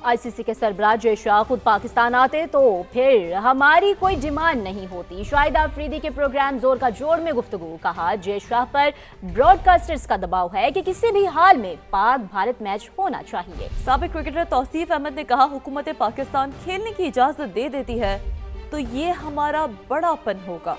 ICC के सरबराह जय शाह खुद पाकिस्तान आते तो फिर हमारी कोई डिमांड नहीं होती। शाहिद आफरीदी के प्रोग्राम जोर का जोड़ में गुफ्तगू। कहा जय शाह पर ब्रॉडकास्टर्स का दबाव है कि किसी भी हाल में पाक भारत मैच होना चाहिए। साबिक क्रिकेटर तौसीफ अहमद ने कहा हुकूमत पाकिस्तान खेलने की इजाजत दे देती है तो ये हमारा बड़ापन होगा।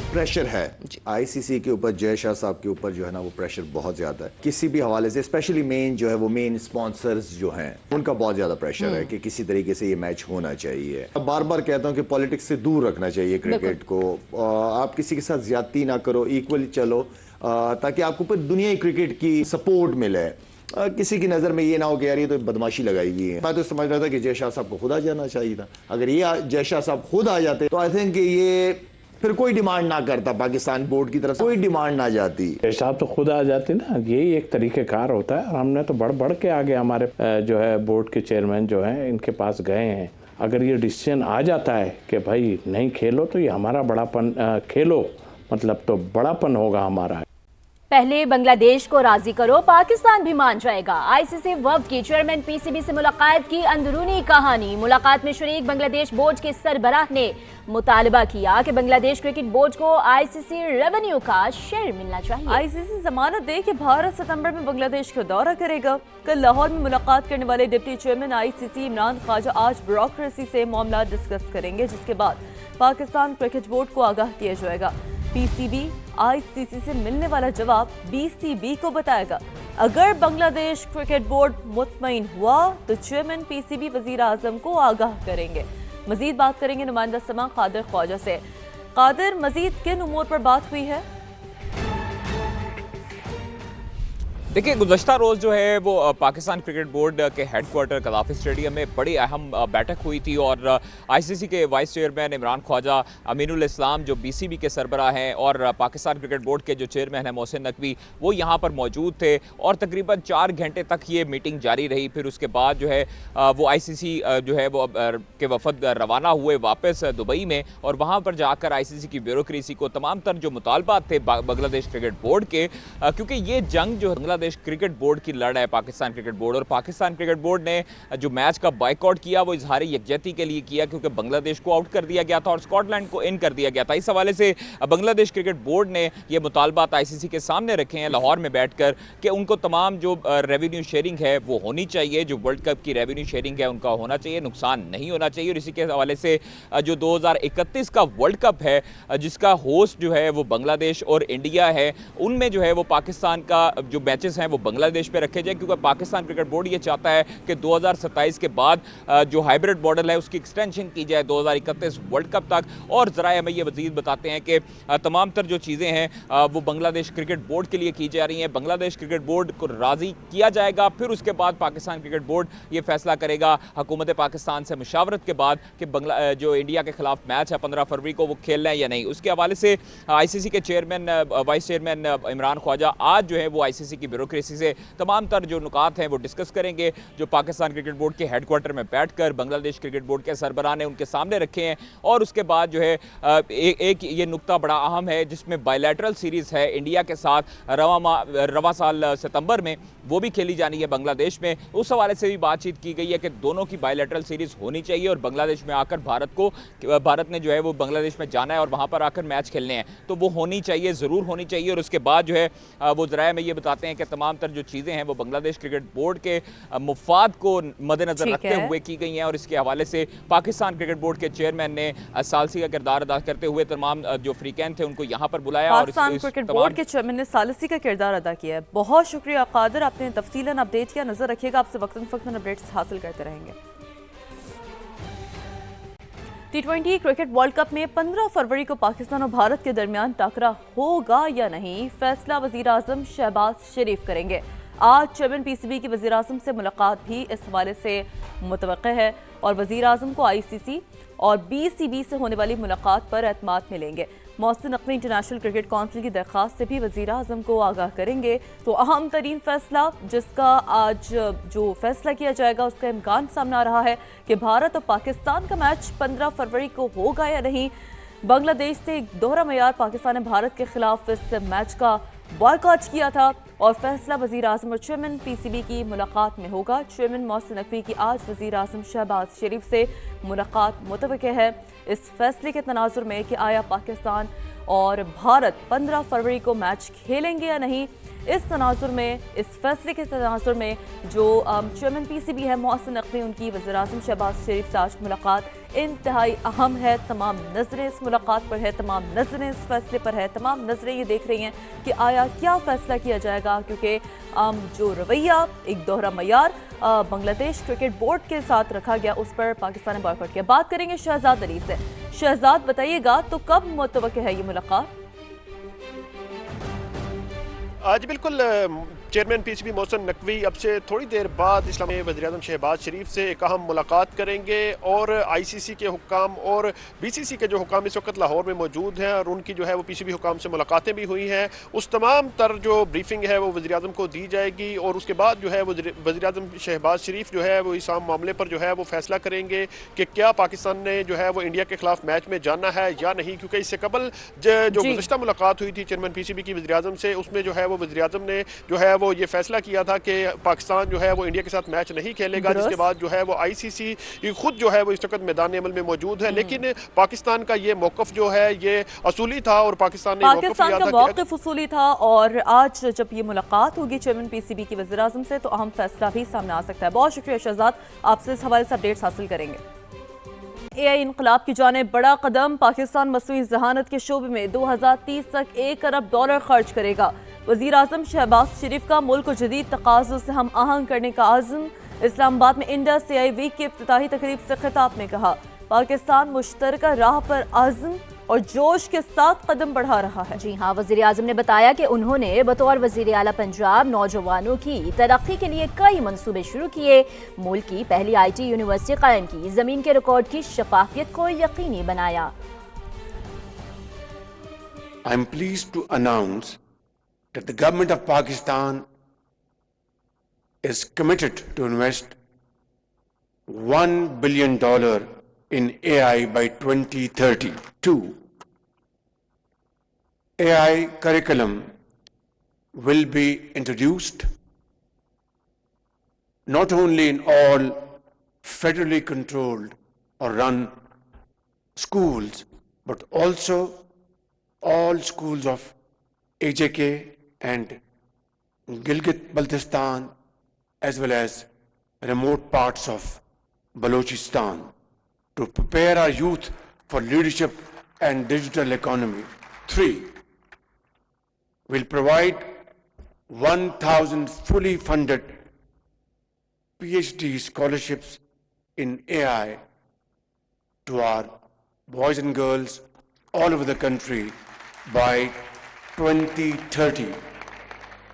प्रेशर है आईसीसी के ऊपर, जय शाह साहब के ऊपर जो है ना वो प्रेशर बहुत ज्यादा है किसी भी हवाले से, स्पेशली मेन जो है वो मेन स्पॉन्सर्स जो हैं उनका बहुत ज्यादा प्रेशर है कि किसी तरीके से ये मैच होना चाहिए। बार बार कहता हूँ कि पॉलिटिक्स से दूर रखना चाहिए क्रिकेट को। आप किसी के साथ ज्यादती ना करो, इक्वली चलो ताकि आपको ऊपर दुनियाई क्रिकेट की सपोर्ट मिले। किसी की नजर में ये ना हो कि यार ये तो बदमाशी लगाई हुई है। मैं तो समझ रहा था कि जय शाह साहब को खुद आ जाना चाहिए था। अगर ये जय शाह साहब खुद आ जाते तो आई थिंक ये फिर कोई डिमांड ना करता, पाकिस्तान बोर्ड की तरफ से कोई डिमांड ना जाती। जय साहब तो खुद आ जाते ना, यही एक तरीक़ेकार होता है। और हमने तो बढ़ बढ़ के आगे हमारे जो है बोर्ड के चेयरमैन जो हैं इनके पास गए हैं। अगर ये डिसीजन आ जाता है कि भाई नहीं खेलो तो ये हमारा बड़ापन, खेलो मतलब तो बड़ापन होगा हमारा। पहले बांग्लादेश को राजी करो, पाकिस्तान भी मान जाएगा। आईसीसी वफ्द की चेयरमैन पीसीबी से मुलाकात की अंदरूनी कहानी। मुलाकात में शरीक बांग्लादेश बोर्ड के सरबराह ने मुतालबा किया कि बांग्लादेश क्रिकेट बोर्ड को आईसीसी रेवेन्यू का शेयर मिलना चाहिए। आईसीसी जमानत दे कि भारत सितंबर में बांग्लादेश का दौरा करेगा। कल लाहौर में मुलाकात करने वाले deputy chairman ICC Imran Khwaja आज ब्यूरोक्रेसी से मामला डिस्कस करेंगे, जिसके बाद पाकिस्तान क्रिकेट बोर्ड को आगाह किया जाएगा। पीसीबी आईसीसी से मिलने वाला जवाब बीसीबी को बताएगा। अगर बांग्लादेश क्रिकेट बोर्ड मुतमईन हुआ तो चेयरमैन पीसीबी वजीर आजम को आगाह करेंगे। मजीद बात करेंगे नुमाइंदा समा कादिर ख्वाजा से। कादिर, मजीद किन उमूर पर बात हुई है? देखिए, गुज़श्ता रोज़ जो है वो पाकिस्तान क्रिकेट बोर्ड के हेडक्वार्टर कदाफी स्टेडियम में बड़ी अहम बैठक हुई थी और आईसीसी के वाइस चेयरमैन इमरान ख्वाजा, अमीनुल इस्लाम जो बीसीबी के सरबराह हैं और पाकिस्तान क्रिकेट बोर्ड के जो चेयरमैन हैं मोहसिन नकवी, वो यहाँ पर मौजूद थे और तकरीबन 4 घंटे तक ये मीटिंग जारी रही। फिर उसके बाद जो है वो आईसीसी जो है वो के वफद रवाना हुए वापस दुबई में और वहाँ पर जाकर आईसीसी की ब्यूरोक्रेसी को तमाम तर जो मुतालबात थे बांग्लादेश क्रिकेट बोर्ड के, क्योंकि ये जंग जो बांग्लादेश क्रिकेट बोर्ड की लड़ है पाकिस्तान क्रिकेट बोर्ड और पाकिस्तान क्रिकेट बोर्ड ने जो मैच का बायकॉट किया वो इजहारी यकजहती के लिए किया क्योंकि बांग्लादेश को आउट कर दिया गया था और स्कॉटलैंड को इन कर दिया गया था। इस हवाले से बांग्लादेश क्रिकेट बोर्ड ने ये मुतालबात आईसीसी के सामने रखे हैं लाहौर में बैठकर कि उनको तमाम जो रेवेन्यू शेयरिंग है वो होनी चाहिए, जो वर्ल्ड कप की रेवेन्यू शेयरिंग है उनका होना चाहिए, नुकसान नहीं होना चाहिए। और इसी के हवाले से जो 2031 का वर्ल्ड कप है जिसका होस्ट जो है वो बांग्लादेश और इंडिया है, उनमें जो है वो पाकिस्तान का जो मैचेस हैं वो बांग्लादेश पे रखे जाए क्योंकि पाकिस्तान क्रिकेट बोर्ड ये चाहता है कि 2027 के बाद जो हाइब्रिड मॉडल है उसकी एक्सटेंशन की जाए 2031 वर्ल्ड कप तक। और ज़रा हमें ये मज़ीद बताते हैं कि तमाम तर जो चीज़ें हैं वो बांग्लादेश क्रिकेट बोर्ड के लिए की जा रही हैं। बांग्लादेश क्रिकेट बोर्ड को राज़ी किया जाएगा, फिर उसके बाद पाकिस्तान क्रिकेट बोर्ड ये फैसला करेगा हुकूमत पाकिस्तान से मुशावरत के बाद कि जो इंडिया के खिलाफ मैच है 15 फरवरी को वो खेलना है या नहीं। उसके हवाले से आईसीसी के chairman vice chairman Imran Khwaja आज जो है वो आईसीसी की ब्यूरोक्रेसी से तमाम तर जो नुकात हैं वो डिस्कस करेंगे जो पाकिस्तान क्रिकेट बोर्ड के हेडक्वार्टर में बैठकर बांग्लादेश क्रिकेट बोर्ड के सरबराह ने उनके सामने रखे हैं। और उसके बाद जो है एक ये नुकता बड़ा अहम है जिसमें बायलैटरल सीरीज़ है इंडिया के साथ रवा साल सितंबर में, वो भी खेली जानी है बांग्लादेश में। उस हवाले से भी बातचीत की गई है कि दोनों की बायलैटरल सीरीज़ होनी चाहिए और बांग्लादेश में आकर भारत ने जो है वो बांग्लादेश में जाना है और वहाँ पर आकर मैच खेलने हैं तो वो होनी चाहिए, ज़रूर होनी चाहिए। और उसके बाद जो है वो ज़राए में ये बताते हैं कि तमाम तर जो चीज़ें हैं वो बांग्लादेश क्रिकेट बोर्ड के मुफाद को मद्देनजर रखते हुए की गई हैं। और इसके हवाले से पाकिस्तान क्रिकेट बोर्ड के चेयरमैन ने सालसी का किरदार अदा करते हुए तमाम जो फ्रीकैन थे उनको यहाँ पर बुलाया और पाकिस्तान क्रिकेट बोर्ड के चेयरमैन ने सालसी का किरदार अदा किया है। बहुत शुक्रिया कादिर, आपने तफसीलन अपडेट किया। नजर रखिएगा, आपसे वक्तन अपडेट्स हासिल करते रहेंगे। T20 क्रिकेट वर्ल्ड कप में 15 फरवरी को पाकिस्तान और भारत के दरमियान टकरा होगा या नहीं, फैसला वजीर आजम शहबाज शरीफ करेंगे। आज चेयरमैन पीसीबी की वजीर आजम से मुलाकात भी इस हवाले से मुतवक्किह है और वजीर आजम को आईसीसी और बीसीबी से होने वाली मुलाकात पर एतमाद मिलेंगे। Mohsin Naqvi international cricket council की दरख्वास्त से भी वजीर आजम को आगाह करेंगे। तो अहम तरीन फैसला जिसका आज जो फैसला किया जाएगा उसका इम्कान सामने आ रहा है कि भारत और पाकिस्तान का मैच 15 फरवरी को होगा या नहीं। बांग्लादेश से दोहरा मयार पाकिस्तान ने भारत के खिलाफ इस मैच का बॉयकॉट किया था। और फैसला वज़ीर आज़म और चेयरमैन पीसीबी की मुलाकात में होगा। चेयरमैन मोहसिन नकवी की आज वज़ीर आज़म शहबाज शरीफ से मुलाकात मुतवक्किल है। इस फैसले के तनाजुर में कि आया पाकिस्तान और भारत 15 फरवरी को मैच खेलेंगे या नहीं, इस तनाजुर में, इस फैसले के तनाजुर में जो चेयरमैन पीसीबी है मोहसिन नकवी, उनकी वज़ीर आज़म शहबाज शरीफ से आज मुलाकात इंतहाई अहम है। तमाम नज़रें इस मुलाकात पर है, तमाम नज़रें इस फैसले पर है, तमाम नज़रें ये देख रही हैं कि आया क्या फ़ैसला किया जाएगा, क्योंकि जो रवैया, एक दोहरा मयार बांग्लादेश क्रिकेट बोर्ड के साथ रखा गया, उस पर पाकिस्तान ने बॉयकॉट किया। बात करेंगे शहजाद अली से। शहजाद, बताइएगा तो कब मुतवक्किल है ये मुलाकात? आज बिल्कुल चेयरमैन पीसीबी मोहसिन नकवी अब से थोड़ी देर बाद इस्लामी वज़ीर-ए-आज़म शहबाज शरीफ से एक अहम मुलाकात करेंगे और आईसीसी के हुक्काम और बीसीसी के जो हुक्काम इस वक्त लाहौर में मौजूद हैं और उनकी जो है वो पीसीबी हुक्काम से मुलाकातें भी हुई हैं, उस तमाम तर जो ब्रीफिंग है वो वज़ीर-ए-आज़म को दी जाएगी और उसके बाद जो है वज़ीर-ए-आज़म शहबाज शरीफ जो है वो इस मामले पर जो है वो फैसला करेंगे कि क्या पाकिस्तान ने जो है वो इंडिया के खिलाफ मैच में जाना है या नहीं, क्योंकि इससे कबल जो गुज़श्ता मुलाकात हुई थी चेयरमैन पीसीबी की वज़ीर-ए-आज़म से, उसमें जो है वो वज़ीर-ए-आज़म ने जो है वो ये फैसला किया था कि पाकिस्तान जो है वो इंडिया के साथ मैच नहीं खेलेगा, जिसके बाद जो है वो आईसीसी खुद जो है वो इस वक्त मैदान अमल में मौजूद है। लेकिन पाकिस्तान का ये मौक़िफ़ जो है ये असूली था और पाकिस्तान का मौक़िफ़ असूली था और आज जब ये मुलाकात होगी चेयरमैन पीसीबी की वज़ीर-ए-आज़म से तो अहम फैसला भी सामने आ सकता है। बहुत शुक्रिया शहजाद, आपसे इस हवाले से अपडेट्स हासिल करेंगे। एआई इनकलाब की जानिब बड़ा कदम, पाकिस्तान मसनूई ज़हानत के शोबे में 2030 तक $1 अरब खर्च करेगा। वज़ीर आज़म शहबाज शरीफ का मुल्क को जदीद तकाज़ों से हम आहंग करने का आज़म। इस्लामाबाद में इंडस एआई वीक की इफ्तिताही तकरीब से खिताब में कहा, पाकिस्तान मुश्तरका राह पर आज़म और जोश के साथ कदम बढ़ा रहा है। जी हाँ, वज़ीर आज़म ने बताया कि उन्होंने बतौर वज़ीर आला पंजाब नौजवानों की तरक्की के लिए कई मंसूबे शुरू किए, मुल्क की पहली IT यूनिवर्सिटी कायम की, ज़मीन के रिकॉर्ड की शफाफियत को यकीनी बनाया। I am pleased to announce that the government of Pakistan is committed to invest $1 billion in AI by 2032. AI curriculum will be introduced not only in all federally controlled or run schools, but also all schools of AJK and Gilgit-Baltistan, as well as remote parts of Balochistan, to prepare our youth for leadership and digital economy. 3, we'll provide 1,000 fully funded PhD scholarships in AI to our boys and girls all over the country by 2030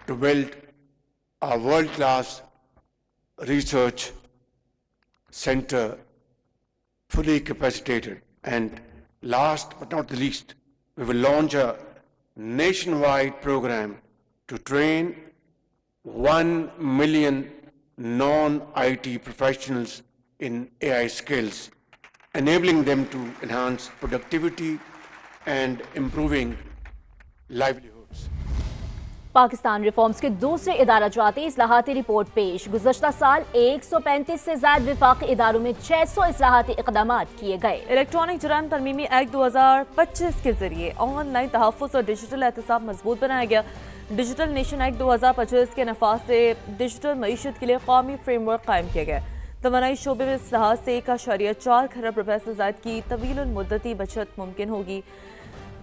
to build a world-class research center fully capacitated. And last but not the least, we will launch a nationwide program to train 1 million non-IT professionals in AI skills, enabling them to enhance productivity and improving livelihoods. Pakistan reforms के दूसरे इदारा-जाती इस्लाहाती report पेश। गुज़श्ता साल 135 से ज़ायद विफाक़ी इदारों में 600 इस्लाहाती इक़दामात किए गए। Electronic जुराइम तरमीमी act 2025 के जरिए ऑनलाइन तहफ़्फ़ुज़ और डिजिटल एहतसाब मजबूत बनाया गया। डिजिटल नेशन एक्ट 2025 के नफाज से डिजिटल मईशत के लिए कौमी फ्रेमवर्क कायम किया गया। तवानाई शोबे में इस लिहाज से 1.4 खरब रुपए से ज़ायद की तवील मुद्दती बचत मुमकिन होगी।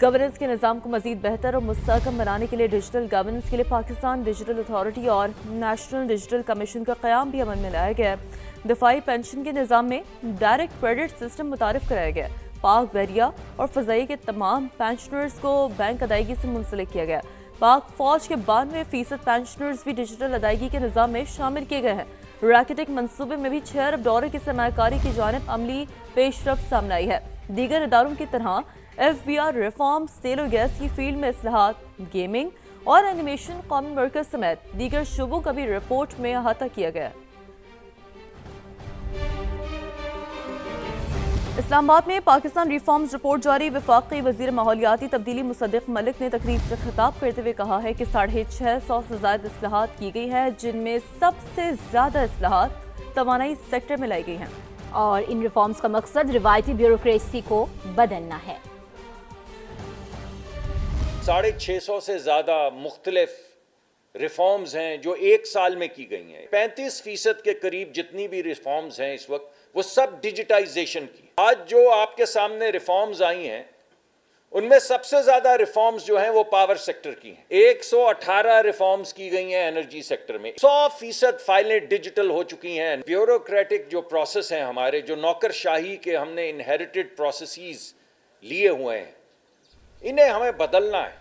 गवर्नेंस के निज़ाम को मज़ीद बेहतर और मुस्तहकम बनाने के लिए डिजिटल गवर्नेंस के लिए पाकिस्तान डिजिटल अथॉरिटी और नेशनल डिजिटल कमीशन का क़याम भी अमल में लाया गया है। दफ़ाई पेंशन के निज़ाम में डायरेक्ट क्रेडिट सिस्टम मुतारिफ कराया गया। पाक बहरिया और फ़ज़ाई के तमाम पेंशनर्स को बैंक अदायगी से मुंसलिक किया गया। पाक फ़ौज के 92% पेंशनर्स भी डिजिटल अदायगी के निज़ाम में शामिल किए गए हैं। रैकेटिक मनसूबे में भी $6 अरब की सरमायाकारी की जानिब अमली पेशरफ्त सामने आई है। दीगर इदारों की तरह FBR रिफॉर्म, तेल और गैस की फील्ड में इस्लाहात, गेमिंग और एनिमेशन, कॉमन मरकज समेत दीगर शोबों का भी रिपोर्ट में अहाता किया गया। इस्लामाबाद में पाकिस्तान रिफॉर्म्स रिपोर्ट जारी। वफाकी वजीर माहौलियाती तब्दीली मुसद्दिक मलिक ने तकरीब से खिताब करते हुए कहा है कि 650 से ज्यादा इस्लाहात की गई है, जिनमें सबसे ज्यादा इस्लाहात तवानाई सेक्टर में लाई गई हैं। और इन रिफॉर्म्स का मकसद रिवायती ब्यूरोक्रेसी को बदलना है। 650 से ज़्यादा मुख्तलिफ रिफॉर्म्स हैं जो एक साल में की गई हैं। 35% के करीब जितनी भी रिफॉर्म्स हैं इस वक्त, वो सब डिजिटाइजेशन की। आज जो आपके सामने रिफॉर्म्स आई हैं, उनमें सबसे ज़्यादा रिफॉर्म्स जो हैं वो पावर सेक्टर की हैं। 118 रिफॉर्म्स की गई हैं एनर्जी सेक्टर में। 100% फाइलें डिजिटल हो चुकी हैं। ब्यूरोक्रेटिक जो प्रोसेस हैं हमारे, जो नौकरशाही के हमने इनहेरिटेड प्रोसेसेस लिए हुए हैं, इन्हें हमें बदलना है।